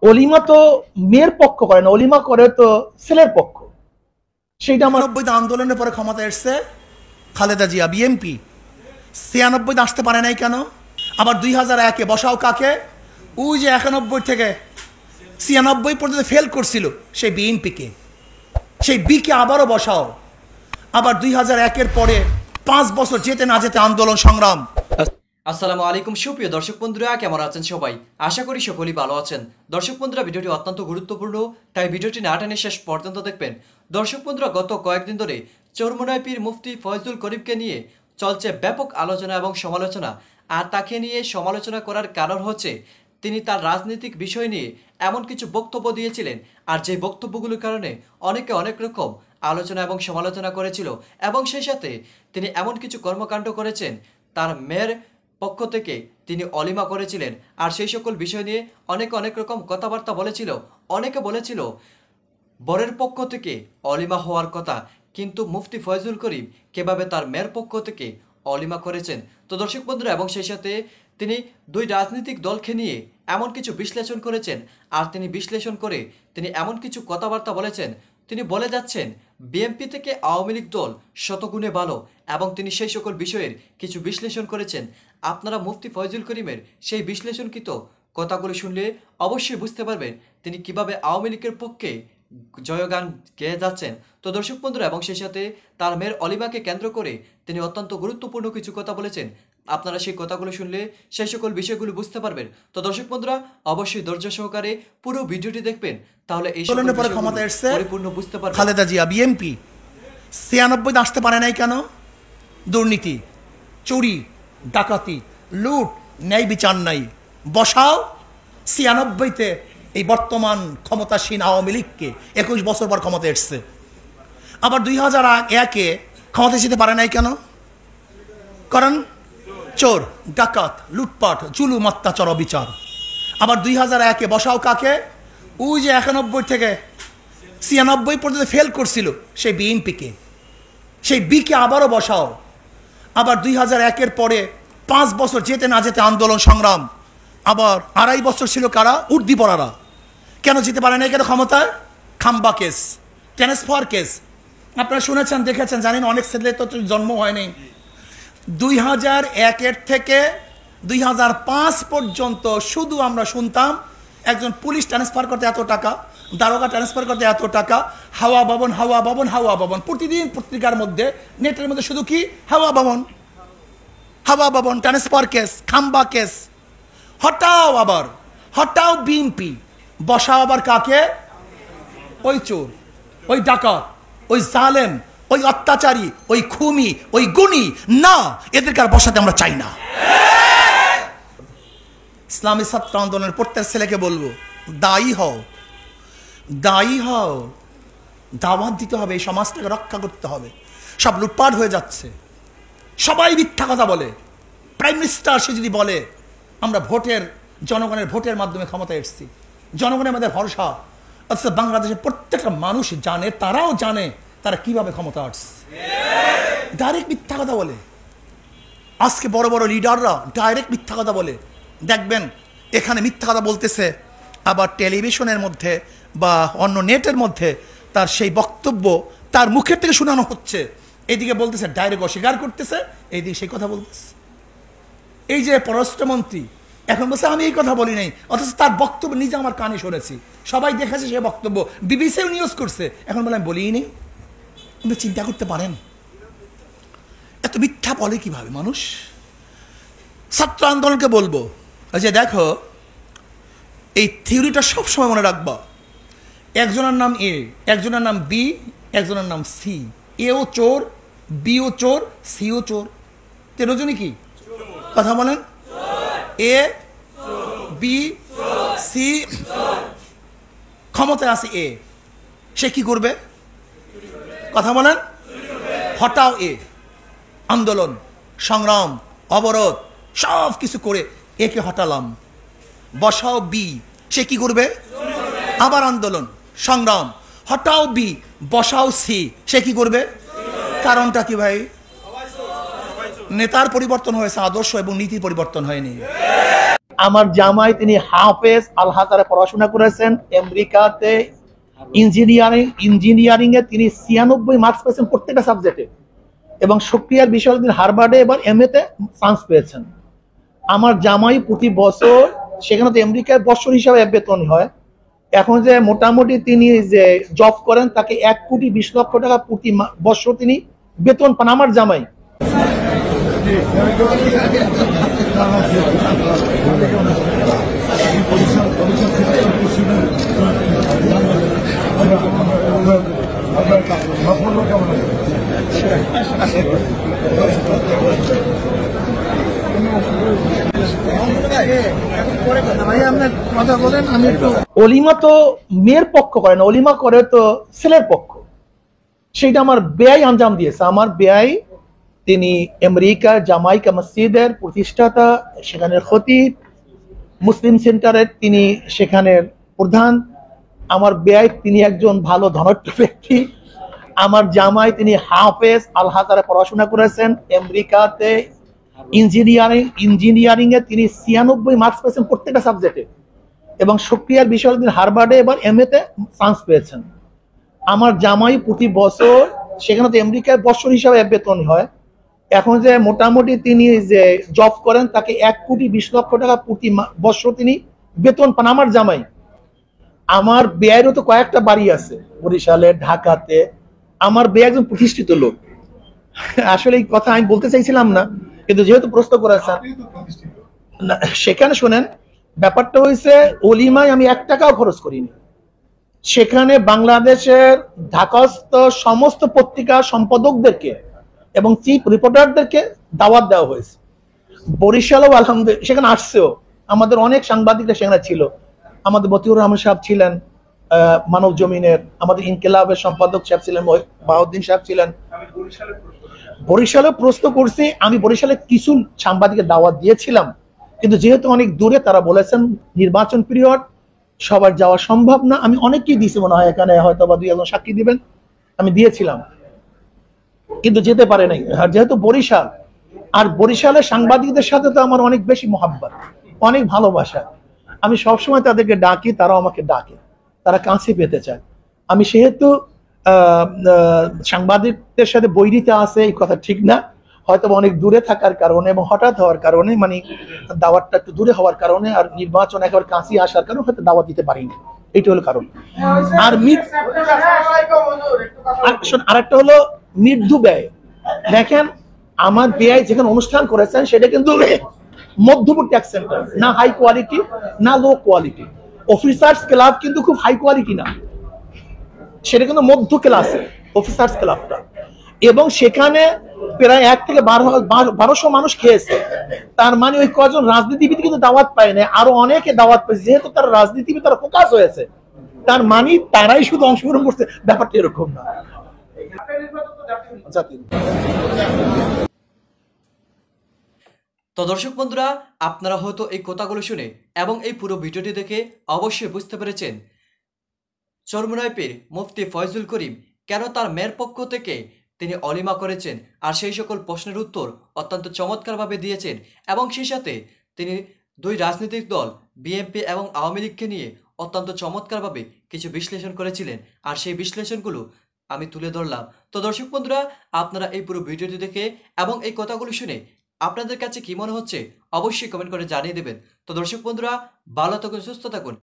অলিমা তো মেয়ের পক্ষ করে না, অলিমা করে তো ছেলের পক্ষ। সেইটা আমার ৯৯ আন্দোলনের পরে ক্ষমতা এসছে খালেদা জিয়া বিএমপি। ৯৬ আসতে পারে নাই কেন? আবার ২০০১-এ বসাও কাকে? ওই যে ৯১ থেকে ৯৬ পর্যন্ত ফেল করছিল সেই বিএনপিকে, সেই বিকে আবারও বসাও। আবার ২০০১-এর পরে ৫ বছর যেতে না যেতে আন্দোলন সংগ্রাম। আসসালামু আলাইকুম সুপ্রিয় দর্শক বন্ধুরা, কেমন আছেন সবাই? আশা করি সকলেই ভালো আছেন। দর্শক বন্ধুরা, ভিডিওটি অত্যন্ত গুরুত্বপূর্ণ, তাই ভিডিওটি না টেনে শেষ পর্যন্ত দেখবেন। দর্শক বন্ধুরা, গত কয়েকদিন ধরে চরমোনাই পীর মুফতি ফয়জুল করিমকে নিয়ে চলছে ব্যাপক আলোচনা এবং সমালোচনা। আর তাকে নিয়ে সমালোচনা করার কারণ হচ্ছে তিনি তার রাজনৈতিক বিষয় নিয়ে এমন কিছু বক্তব্য দিয়েছিলেন, আর যে বক্তব্যগুলোর কারণে অনেকে অনেক রকম আলোচনা এবং সমালোচনা করেছিল। এবং সেই সাথে তিনি এমন কিছু কর্মকাণ্ড করেছেন, তার মেয়ের পক্ষ থেকে তিনি অলিমা করেছিলেন, আর সেই সকল বিষয় নিয়ে অনেকে অনেক রকম কথাবার্তা বলেছিল। অনেকে বলেছিল বরের পক্ষ থেকে অলিমা হওয়ার কথা, কিন্তু মুফতি ফয়জুল করিম কিভাবে তার মেয়ের পক্ষ থেকে অলিমা করেছেন। তো দর্শক বন্ধুরা, এবং সেই সাথে তিনি দুই রাজনৈতিক দলকে নিয়ে এমন কিছু বিশ্লেষণ করেছেন, আর তিনি বিশ্লেষণ করে তিনি এমন কিছু কথাবার্তা বলেছেন। তিনি বলে যাচ্ছেন বিএনপি থেকে আওয়ামী লীগ দল শতগুণে ভালো, এবং তিনি সেই সকল বিষয়ের কিছু বিশ্লেষণ করেছেন। আপনারা মুফতি ফয়জুল করিমের সেই বিশ্লেষণকৃত কথাগুলো শুনলে অবশ্যই বুঝতে পারবেন তিনি কিভাবে আওয়ামী লীগের পক্ষে জয়গান গেয়ে যাচ্ছেন। তো দর্শক বন্ধুরা, এবং সেই সাথে তার মেয়ের অলিমাকে কেন্দ্র করে তিনি অত্যন্ত গুরুত্বপূর্ণ কিছু কথা বলেছেন। আপনারা সেই কথাগুলো শুনলে সেই সকল বিষয়গুলো বুঝতে পারবেন। তো দর্শক বন্ধুরা, অবশ্যই ধৈর্য সহকারে পুরো ভিডিওটি দেখবেন, তাহলে এই সকল পরে ক্ষমতা এসছে পরিপূর্ণ বুঝতে পারবেন। খালেদা জিয়া বিএমপি। ৯৬ আসতে পারে নাই কেন? দুর্নীতি, চুরি, ডাকাতি, লুট, ন্যায় বিচার নাই। বসাও ৯৬-তে এই বর্তমান ক্ষমতাসীন আওয়ামী লীগকে, ২১ বছর পর ক্ষমতা এসছে। আবার ২০০১-এ ক্ষমতা যেতে পারে নাই কেন? কারণ চোর, ডাকাত, লুটপাট, জুলুম, অত্যাচার, অবিচার। আবার ২০০১-এ বসাও কাকে? ওই যে ৯১ থেকে ৯৬ পর্যন্ত ফেল করছিল সেই বিএনপিকে, সেই বিকে আবারও বসাও। আবার ২০০১-এর পরে ৫ বছর যেতে না যেতে আন্দোলন সংগ্রাম। আবার ২.৫ বছর ছিল কারা? উর্দিপরারা। কেন যেতে পারে না কেন ক্ষমতায়? খাম্বা কেস, ট্রান্সফার কেস। আপনারা শুনেছেন, দেখেছেন, জানেন, অনেক ছেলে তো জন্ম হয়নি। ২০০১-এর থেকে ২০০৫ পর্যন্ত শুধু আমরা শুনতাম একজন পুলিশ ট্রান্সফার করতে এত টাকা, দারোগা ট্রান্সফার করতে এত টাকা, হাওয়া ভবন, হাওয়া ভবন, হাওয়া ভবন। প্রতিদিন পত্রিকার মধ্যে, নেটের মধ্যে শুধু কি হাওয়া ভবন, হাওয়া ভবন, ট্রান্সফার কেস, খাম্বা কেস। হটাও, আবার হটাও বিএনপি, বসাও আবার কাকে? ওই চোর, ওই ডাকাত, ওই জালেম, ওই অত্যাচারী, ওই খুনি, ওই গুণী। না, এদেরকে আর বসাতে আমরা চাই না। ইসলামী ছাত্র আন্দোলনের প্রত্যেক ছেলেকে বলবো, দায়ী হও, দায়ী হও। দাওয়াত দিতে হবে, এই সমাজটাকে রক্ষা করতে হবে। সব লুটপাট হয়ে যাচ্ছে, সবাই মিথ্যা কথা বলে। প্রাইম মিনিস্টার সে যদি বলে আমরা জনগণের ভোটের মাধ্যমে ক্ষমতা এসেছি, জনগণের মধ্যে ভরসা, অথচ বাংলাদেশের প্রত্যেকটা মানুষ জানে, তারাও জানে তারা কিভাবে ক্ষমতা আসছে। ডাইরেক্ট মিথ্যা কথা বলে। আজকে বড় বড় লিডাররা ডাইরেক্ট মিথ্যা কথা বলে। দেখবেন এখানে মিথ্যা কথা বলতেছে, আবার টেলিভিশনের মধ্যে বা অন্য নেটের মধ্যে তার সেই বক্তব্য তার মুখের থেকে শোনানো হচ্ছে। এইদিকে বলতেছে, ডাইরেক্ট অস্বীকার করতেছে, এইদিকে সেই কথা বলতেছে। এই যে পররাষ্ট্রমন্ত্রী এখন বলছে আমি এই কথা বলি নাই, অথচ তার বক্তব্য নিজে আমার কানে শুনেছি, সবাই দেখেছে সে বক্তব্য, বিবিসিও নিউজ করছে, এখন বলে আমি বলিই নি। কিন্তু চিন্তা করতে পারেন এত মিথ্যা বলে কিভাবে মানুষ? ছাত্র আন্দোলনকে বলবো যে দেখো, এই থিওরিটা সবসময় মনে রাখবা। একজনের নাম এ, একজনের নাম বি, একজনের নাম সি। এও চোর, বিও চোর, সিও চোর। তেরোজনই কি কথা বলেন? এ, বি, সি। ক্ষমতায় আছে এ, সে কি করবে? কথা বলেন। হটাও এ, আন্দোলন, সংগ্রাম, অবরোধ সব কিছু করে একে হটালাম। বসাও বি, সে কি করবে? আবার আন্দোলন, সংগ্রাম, হটাও বি, বসাও সি, সে কি করবে? কারণটা কি ভাই? নেতার পরিবর্তন হয়েছে, আদর্শ এবং নীতির পরিবর্তন হয়নি। আমার জামাই তিনি হাফেজ আল হাজারে পড়াশোনা করেছেন, আমেরিকাতে ইঞ্জিনিয়ারিং এ তিনি 96 মার্কস পেয়েছেন প্রত্যেকটা সাবজেক্টে, এবং সক্রিয়ার বিষয়ে তিনি হার্ভার্ডে এবার এমএ তে চান্স পেয়েছেন। আমার জামাই প্রতি বছর, সেখানে তো আমেরিকায় বছর হিসাবে বেতন হয়, এখন যে মোটামুটি তিনি যে জব করেন তাকে 1,20,00,000 টাকা প্রতি বছর তিনি বেতন পান আমার জামাই। অলিমা তো মেয়ের পক্ষ করে না, অলিমা করে তো ছেলের পক্ষ। সেটা আমার বেয়াই আঞ্জাম দিয়েছে। আমার বেয়াই তিনি আমেরিকার জামাইকা মসজিদের প্রতিষ্ঠাতা, সেখানের খতিব, মুসলিম সেন্টারের তিনি সেখানের প্রধান। আমার বেয়াই তিনি একজন ভালো ধনাঢ্য ব্যক্তি। আমার জামাই তিনি হাফেজ আল হাজারে পড়াশোনা করেছেন, আমেরিকাতে ইঞ্জিনিয়ারিং এ তিনি 96 মার্কস পেয়েছেন প্রত্যেকটা সাবজেক্টে, এবং সক্রিয়ার বিষয়ে তিনি হার্ভার্ডে এবার এমএ তে চান্স পেয়েছেন। আমার জামাই প্রতি বছর, সেখানে তো আমেরিকায় বছর হিসাবে বেতন হয়, এখন যে মোটামুটি তিনি যে জব করেন তাকে 1,20,00,000 টাকা প্রতি বছর তিনি বেতন পান আমার জামাই। আমার বেয়ারও তো কয়েকটা বাড়ি আছে বরিশালে, ঢাকাতে। আমার বেয়া একজন প্রতিষ্ঠিত লোক। আসলে এই কথা আমি বলতে চাইছিলাম না, কিন্তু যেহেতু প্রশ্ন করেছেন, সেখানে শোনেন, ব্যাপারটা হয়েছে অলিমায় আমি 1 টাকাও খরচ করিনি। সেখানে বাংলাদেশের ঢাকাস্থ সমস্ত পত্রিকার সম্পাদকদেরকে এবং চিফ রিপোর্টারদেরকে দাওয়াত দেওয়া হয়েছে। বরিশালেও আলহামদুলিল্লাহ সেখানে আসছেও, আমাদের অনেক সাংবাদিকরা সেখানে ছিল। আমাদের মতিউর রহমান সাহেব ছিলেন মানব জমিনের, আমাদের ইনকিলাবের সম্পাদক সাহেব ছিলেন, বাউদ্দিন সাহেব ছিলেন। বরিশালে প্রশ্ন করছি, আমি বরিশালে কিছু সাংবাদিকের দাওয়াত দিয়েছিলাম, কিন্তু যেহেতু অনেক দূরে, তারা বলেছেন নির্বাচন পিরিয়ড সবার যাওয়া সম্ভব না। আমি অনেককেই দিয়েছি, মনে হয় এখানে হয়তো বা 2 একজন সাক্ষী দিবেন, আমি দিয়েছিলাম, কিন্তু যেতে পারে নাই। আর যেহেতু বরিশাল, আর বরিশালের সাংবাদিকদের সাথে তো আমার অনেক বেশি মহাব্বত, অনেক ভালোবাসা। আমি সবসময় তাদেরকে ডাকি, তারাও আমাকে ডাকে, তারা কাছে পেতে চায়। আমি সেহেতু সাংবাদিকদের সাথে বৈরিতা আছে এই কথা ঠিক না, হয়তো অনেক দূরে থাকার কারণে এবং হঠাৎ হওয়ার কারণে, মানে দাওয়াতটা একটু দূরে হওয়ার কারণে, আর নির্বাচন একেবারে কাছে আসার কারণে হয়তো দাওয়াত দিতে পারিনি, এইটা হলো কারণ। আর আরেকটা হলো মৃত্যু ব্যয়। দেখেন, আমার ব্যয় যেখানে অনুষ্ঠান করেছেন সেটা কিন্তু মধ্যবর্তী এক সেন্টার, না হাই কোয়ালিটি না লো কোয়ালিটি। অফিসার্স ক্লাব কিন্তু খুব হাই কোয়ালিটি না, সেটা কিন্তু মধ্য ক্লাসে অফিসার্স ক্লাবটা, এবং সেখানে প্রায় 1 থেকে 1200 মানুষ খেয়েছে। তার মানে ওই কজন রাজনীতিবিদ কিন্তু দাওয়াত পায় না, আরো অনেকে দাওয়াত পেয়েছে। যেহেতু তারা রাজনীতিবিদ, তারা ফোকাস হয়েছে, তার মানে তারাই শুধু অংশগ্রহণ করছে, ব্যাপারটা এরকম না। তো দর্শক বন্ধুরা, আপনারা হয়তো এই কথাগুলো শুনে এবং এই পুরো ভিডিওটি দেখে অবশ্যই বুঝতে পেরেছেন চরমোনাই পীর মুফতি ফয়জুল করিম কেন তার মেয়ের পক্ষ থেকে তিনি অলিমা করেছেন, আর সেই সকল প্রশ্নের উত্তর অত্যন্ত চমৎকারভাবে দিয়েছেন, এবং সেই সাথে তিনি 2 রাজনৈতিক দল বিএনপি এবং আওয়ামী লীগকে নিয়ে অত্যন্ত চমৎকারভাবে কিছু বিশ্লেষণ করেছিলেন, আর সেই বিশ্লেষণগুলো আমি তুলে ধরলাম। তো দর্শক বন্ধুরা, আপনারা এই পুরো ভিডিওটি দেখে এবং এই কথাগুলো শুনে আপনাদের কাছে কি মনে হচ্ছে অবশ্যই কমেন্ট করে জানিয়ে দেবেন। তো দর্শক বন্ধুরা, ভালো থাকুন, সুস্থ থাকুন।